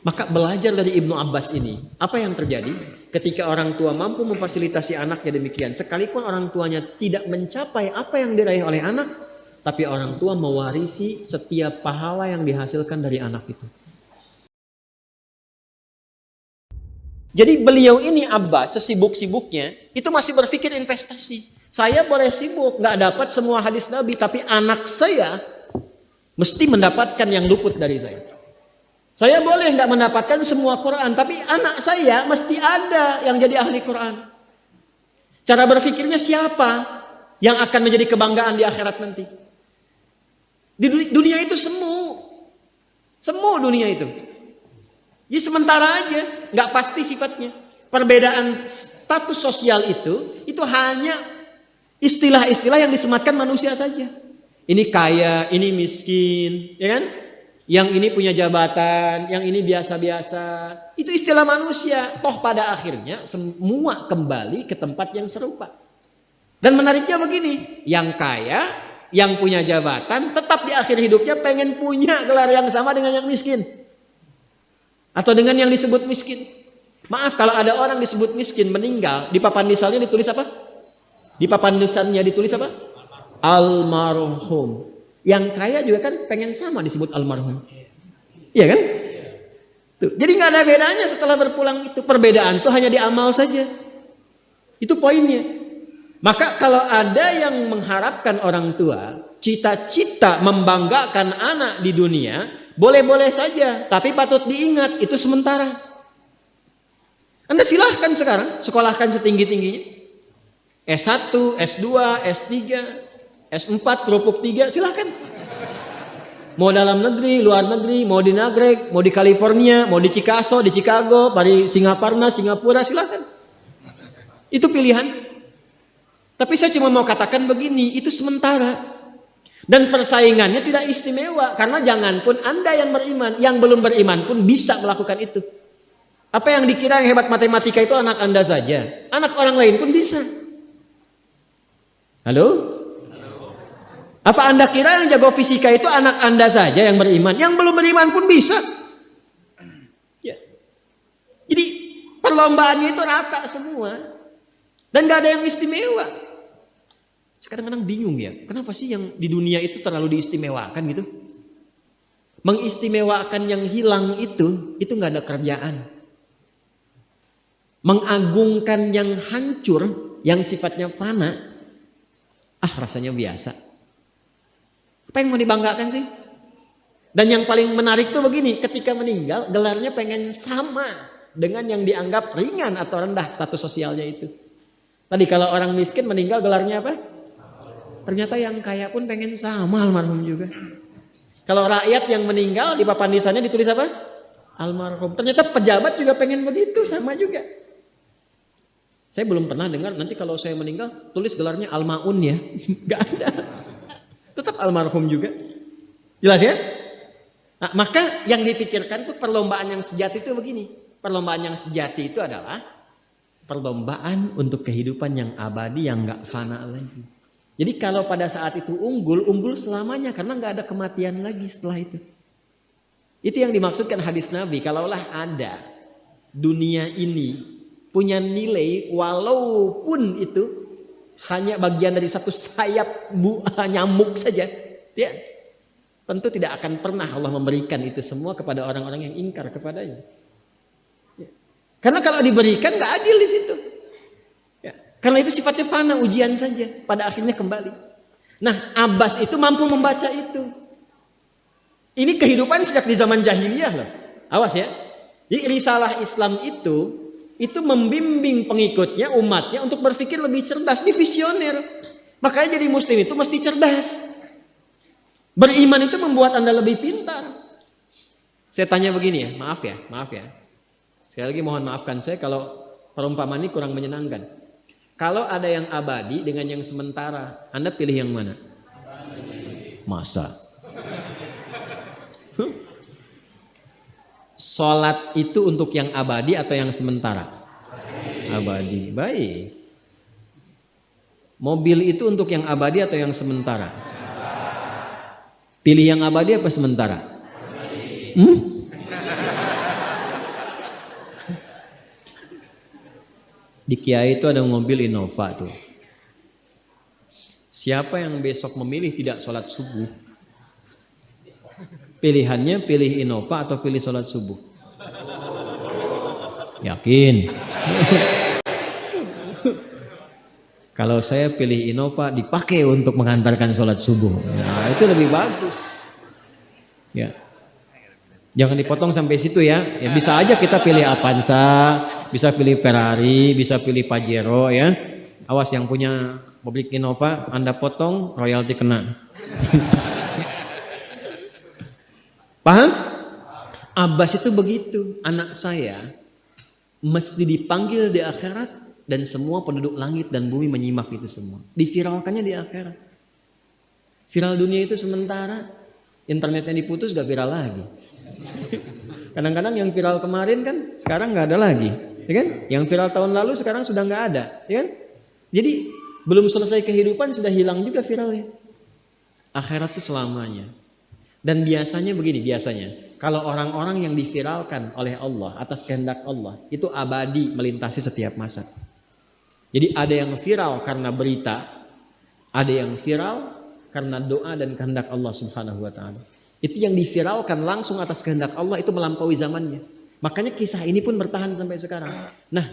Maka belajar dari Ibnu Abbas ini, apa yang terjadi ketika orang tua mampu memfasilitasi anaknya demikian, sekalipun orang tuanya tidak mencapai apa yang diraih oleh anak, tapi orang tua mewarisi setiap pahala yang dihasilkan dari anak itu. Jadi beliau ini Abbas sesibuk-sibuknya itu masih berpikir investasi. Saya boleh sibuk, nggak dapat semua hadis Nabi, tapi anak saya mesti mendapatkan yang luput dari saya. Saya boleh nggak mendapatkan semua Quran, tapi anak saya mesti ada yang jadi ahli Quran. Cara berpikirnya siapa yang akan menjadi kebanggaan di akhirat nanti? Di dunia itu semu dunia itu. Jadi sementara aja, nggak pasti sifatnya. Perbedaan status sosial itu hanya istilah-istilah yang disematkan manusia saja. Ini kaya, ini miskin, ya kan? Yang ini punya jabatan, yang ini biasa-biasa. Itu istilah manusia. Toh pada akhirnya semua kembali ke tempat yang serupa. Dan menariknya begini, yang kaya, yang punya jabatan, tetap di akhir hidupnya pengen punya gelar yang sama dengan yang miskin. Atau dengan yang disebut miskin. Maaf, kalau ada orang disebut miskin meninggal, di papan nisannya ditulis apa? Di papan nisannya ditulis apa? Almarhum. Yang kaya juga kan pengen sama disebut almarhum. Iya kan? Tuh. Jadi nggak ada bedanya setelah berpulang itu. Perbedaan itu hanya di amal saja. Itu poinnya. Maka kalau ada yang mengharapkan orang tua, cita-cita membanggakan anak di dunia, boleh-boleh saja. Tapi patut diingat, itu sementara. Anda silahkan sekarang sekolahkan setinggi-tingginya. S1, S2, S3, S4, kerupuk 3, silahkan. Mau dalam negeri, luar negeri, mau di Nagreg, mau di California, mau di Chicago, di Chicago, di Singaparna, Singapura, silahkan. Itu pilihan. Tapi saya cuma mau katakan begini, itu sementara. Dan persaingannya tidak istimewa. Karena jangan pun Anda yang beriman, yang belum beriman pun bisa melakukan itu. Apa yang dikira yang hebat matematika itu anak Anda saja. Anak orang lain pun bisa. Halo? Apa Anda kira yang jago fisika itu anak Anda saja yang beriman? Yang belum beriman pun bisa. Ya. Jadi perlombaannya itu rata semua. Dan gak ada yang istimewa. Saya kadang-kadang bingung ya. Kenapa sih yang di dunia itu terlalu diistimewakan gitu? Mengistimewakan yang hilang itu gak ada kerjaan. Mengagungkan yang hancur, yang sifatnya fana, rasanya biasa. Apa yang mau dibanggakan sih? Dan yang paling menarik tuh begini, ketika meninggal gelarnya pengen sama dengan yang dianggap ringan atau rendah status sosialnya itu. Tadi kalau orang miskin meninggal gelarnya apa? Ternyata yang kaya pun pengen sama almarhum juga. Kalau rakyat yang meninggal di papan nisannya ditulis apa? Almarhum. Ternyata pejabat juga pengen begitu, sama juga. Saya belum pernah dengar nanti kalau saya meninggal tulis gelarnya Almaun ya. Gak ada. Tetap almarhum juga. Jelas ya? Nah, maka yang dipikirkan tuh perlombaan yang sejati itu begini. Perlombaan yang sejati itu adalah perlombaan untuk kehidupan yang abadi yang gak fana lagi. Jadi kalau pada saat itu unggul selamanya karena gak ada kematian lagi setelah itu. Itu yang dimaksudkan hadis Nabi. Kalaulah ada dunia ini punya nilai walaupun itu hanya bagian dari satu sayap nyamuk saja, ya, tentu tidak akan pernah Allah memberikan itu semua kepada orang-orang yang ingkar kepadanya. Ya. Karena kalau diberikan nggak adil di situ. Ya. Karena itu sifatnya fana, ujian saja, pada akhirnya kembali. Nah, Abbas itu mampu membaca itu. Ini kehidupan sejak di zaman jahiliyah loh. Awas ya. Jadi risalah Islam itu membimbing pengikutnya, umatnya untuk berpikir lebih cerdas, di visioner. Makanya jadi muslim itu mesti cerdas. Beriman itu membuat Anda lebih pintar. Saya tanya begini ya, maaf ya. Sekali lagi mohon maafkan saya kalau perumpamaan ini kurang menyenangkan. Kalau ada yang abadi dengan yang sementara, Anda pilih yang mana? Masa? Sholat itu untuk yang abadi atau yang sementara? Abadi. Baik. Mobil itu untuk yang abadi atau yang sementara? Pilih yang abadi apa sementara? Di Kiai itu ada mobil Innova tuh. Siapa yang besok memilih tidak sholat subuh, pilihannya pilih Innova atau pilih sholat subuh? Yakin? Kalau saya pilih Innova dipakai untuk mengantarkan sholat subuh, nah itu lebih bagus. Ya, jangan dipotong sampai situ ya. Ya bisa aja kita pilih Avanza, bisa pilih Ferrari, bisa pilih Pajero ya. Awas yang punya mobil Innova, Anda potong royalti kena. Paham? Abbas itu begitu, anak saya mesti dipanggil di akhirat. Dan semua penduduk langit dan bumi menyimak itu semua. Diviralkannya di akhirat. Viral dunia itu sementara, internetnya diputus gak viral lagi. Kadang-kadang yang viral kemarin kan sekarang gak ada lagi, ya kan? Yang viral tahun lalu sekarang sudah gak ada, ya kan? Jadi belum selesai kehidupan sudah hilang juga viralnya. Akhirat itu selamanya. Dan biasanya begini, kalau orang-orang yang diviralkan oleh Allah atas kehendak Allah itu abadi melintasi setiap masa. Jadi ada yang viral karena berita, ada yang viral karena doa dan kehendak Allah Subhanahu wa taala. Itu yang diviralkan langsung atas kehendak Allah itu melampaui zamannya. Makanya kisah ini pun bertahan sampai sekarang. Nah,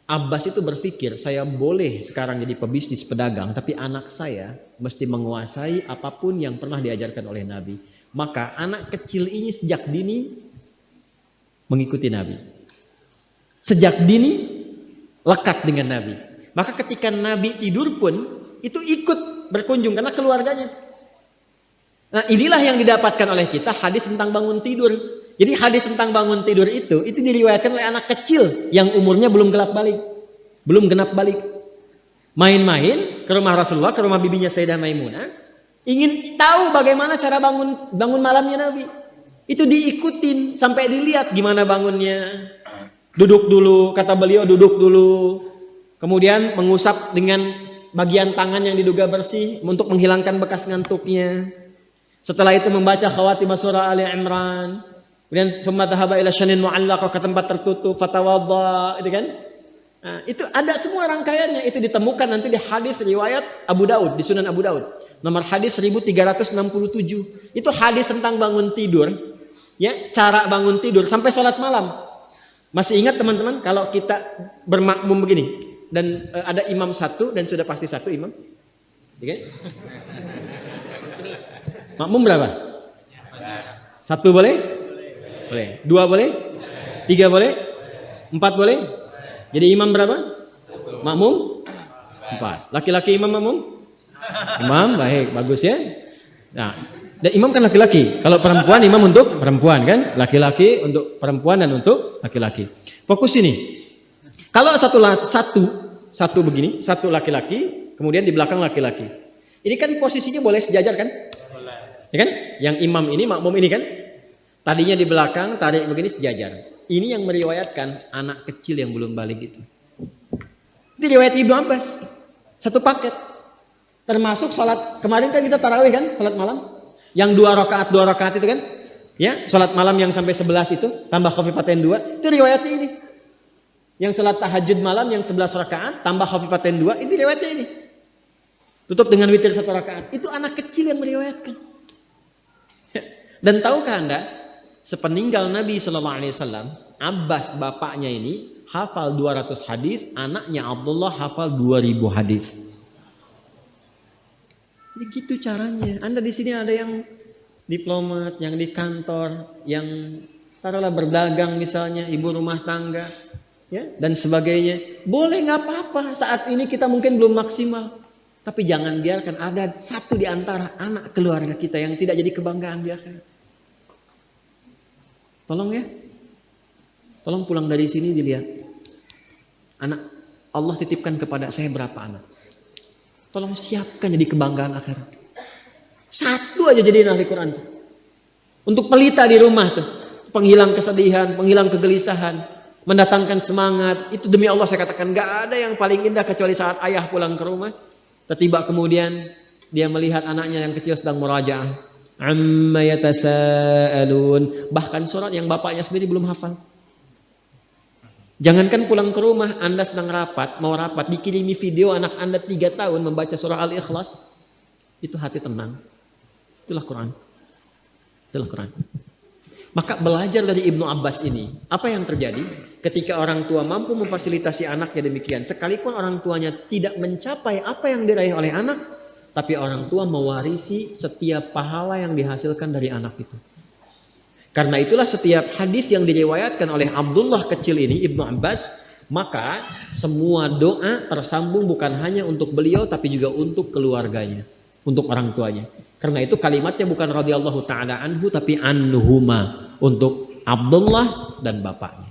Abbas itu berpikir, saya boleh sekarang jadi pebisnis pedagang, tapi anak saya mesti menguasai apapun yang pernah diajarkan oleh Nabi. Maka anak kecil ini sejak dini mengikuti Nabi. Sejak dini lekat dengan Nabi. Maka ketika Nabi tidur pun itu ikut berkunjung karena keluarganya. Nah, inilah yang didapatkan oleh kita hadis tentang bangun tidur. Jadi hadis tentang bangun tidur itu diriwayatkan oleh anak kecil yang umurnya belum genap balik. Main-main ke rumah Rasulullah, ke rumah bibinya Sayyidah Maimunah, ingin tahu bagaimana cara bangun malamnya Nabi. Itu diikutin sampai dilihat gimana bangunnya. Duduk dulu, kata beliau duduk dulu. Kemudian mengusap dengan bagian tangan yang diduga bersih untuk menghilangkan bekas ngantuknya. Setelah itu membaca khawatimah surah Ali Imran. Kemudian thumma dhahaba ila syanin mu'allaq, ke tempat tertutup, fatawadda, itu kan? Nah, itu ada semua rangkaiannya, itu ditemukan nanti di hadis riwayat Abu Daud, di Sunan Abu Daud. Nomor hadis 1367. Itu hadis tentang bangun tidur, ya, cara bangun tidur sampai sholat malam. Masih ingat teman-teman kalau kita bermakmum begini? Dan ada imam satu dan sudah pasti satu imam, okay? Makmum berapa? Satu boleh? Boleh. Dua boleh? Tiga boleh? Empat boleh? Jadi imam berapa? Makmum? Empat. Laki-laki imam makmum? Imam, baik, bagus ya. Nah, dan imam kan laki-laki. Kalau perempuan imam untuk perempuan kan? Laki-laki untuk perempuan dan untuk laki-laki. Fokus ini. Kalau satu begini, satu laki-laki, kemudian di belakang laki-laki. Ini kan posisinya boleh sejajar kan? Boleh. Ya kan? Yang imam ini, makmum ini kan? Tadinya di belakang, tarik begini sejajar. Ini yang meriwayatkan anak kecil yang belum balik itu. Itu riwayat Ibnu Abbas. Satu paket. Termasuk sholat, kemarin kan kita tarawih kan? Sholat malam. Yang dua rakaat itu kan? Ya, sholat malam yang sampai 11 itu, tambah khafifatain 2, itu riwayatnya ini. Yang sholat tahajud malam yang 11 rakaat tambah khafifatain 2, ini riwayatnya ini. Tutup dengan witir 1 rakaat. Itu anak kecil yang meriwayatkan. Dan tahukah Anda, sepeninggal Nabi SAW, Abbas bapaknya ini hafal 200 hadis, anaknya Abdullah hafal 2000 hadis. Begitu caranya. Anda di sini ada yang diplomat, yang di kantor, yang taruhlah berdagang misalnya, ibu rumah tangga, ya, dan sebagainya. Boleh, nggak apa-apa. Saat ini kita mungkin belum maksimal, tapi jangan biarkan ada satu di antara anak keluarga kita yang tidak jadi kebanggaan di akhirat. Tolong ya, tolong pulang dari sini dilihat. Anak Allah titipkan kepada saya berapa anak? Tolong siapkan jadi kebanggaan akhirat. Satu aja jadi ahli Quran. Untuk pelita di rumah tuh, penghilang kesedihan, penghilang kegelisahan, mendatangkan semangat. Itu demi Allah saya katakan, gak ada yang paling indah kecuali saat ayah pulang ke rumah. Tiba kemudian dia melihat anaknya yang kecil sedang murajaah. Amma yatasaalun. Bahkan surat yang bapaknya sendiri belum hafal. Jangankan pulang ke rumah, Anda sedang mau rapat, dikirimi video anak Anda 3 tahun membaca surah Al-Ikhlas, itu hati tenang. Itulah Quran. Itulah Quran. Maka belajar dari Ibnu Abbas ini, apa yang terjadi ketika orang tua mampu memfasilitasi anaknya demikian, sekalipun orang tuanya tidak mencapai apa yang diraih oleh anak, tapi orang tua mewarisi setiap pahala yang dihasilkan dari anak itu. Karena itulah setiap hadis yang diriwayatkan oleh Abdullah kecil ini, Ibnu Abbas, maka semua doa tersambung bukan hanya untuk beliau tapi juga untuk keluarganya, untuk orang tuanya. Karena itu kalimatnya bukan radhiyallahu taala anhu tapi anhuma, untuk Abdullah dan bapaknya.